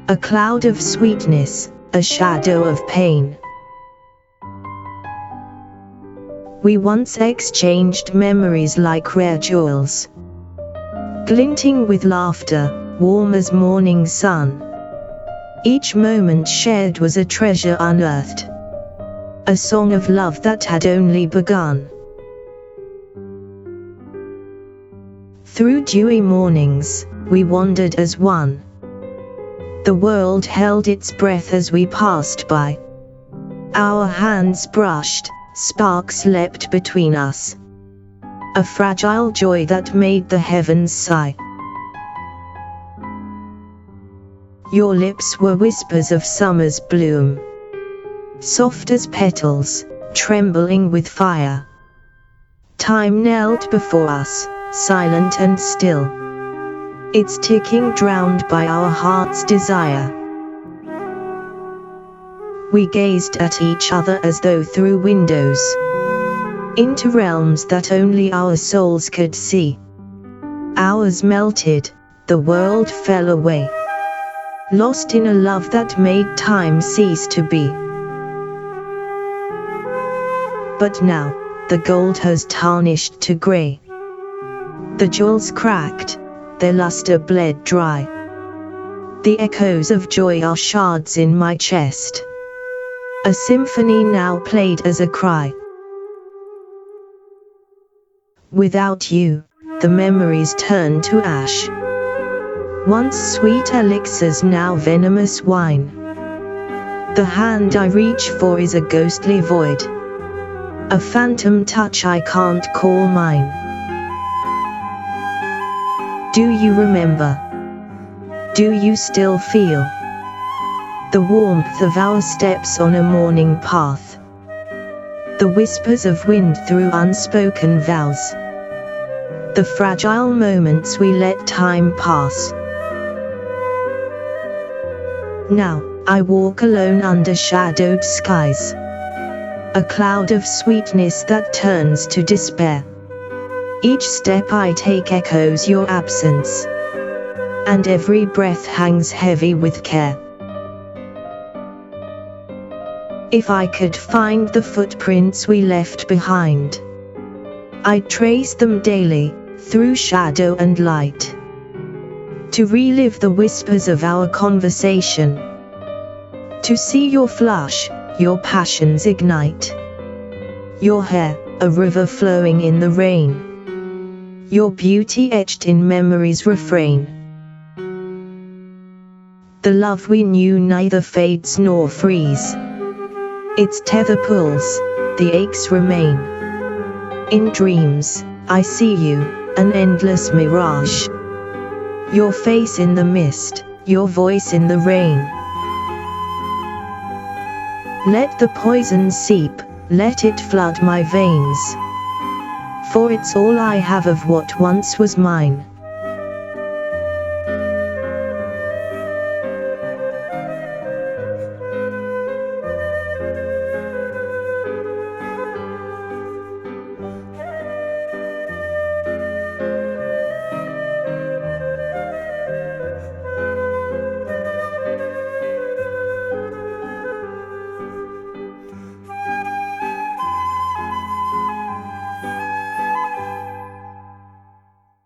a cloud of sweetness, a shadow of pain. We once exchanged memories like rare jewels, glinting with laughter, warm as morning sun. Each moment shared was a treasure unearthed, a song of love that had only begun. Through dewy mornings, we wandered as one. The world held its breath as we passed by. Our hands brushed, sparks leapt between us. A fragile joy that made the heavens sigh. Your lips were whispers of summer's bloom, soft as petals, trembling with fire. Time knelt before us, silent and still, its ticking drowned by our heart's desire. We gazed at each other as though through windows, into realms that only our souls could see. Hours melted, the world fell away, lost in a love that made time cease to be. But now, the gold has tarnished to grey. The jewels cracked, their luster bled dry. The echoes of joy are shards in my chest, a symphony now played as a cry. Without you, the memories turn to ash. Once sweet elixirs, now venomous wine. The hand I reach for is a ghostly void, a phantom touch I can't call mine. Do you remember? Do you still feel the warmth of our steps on a morning path? The whispers of wind through unspoken vows, the fragile moments we let time pass. Now, I walk alone under shadowed skies, a cloud of sweetness that turns to despair. Each step I take echoes your absence, and every breath hangs heavy with care. If I could find the footprints we left behind, I'd trace them daily, through shadow and light, to relive the whispers of our conversation, to see your flush, your passions ignite, your hair, a river flowing in the rain, your beauty etched in memory's refrain. The love we knew neither fades nor frees, its tether pulls, the aches remain. In dreams, I see you, an endless mirage, your face in the mist, your voice in the rain. Let the poison seep, let it flood my veins, for it's all I have of what once was mine.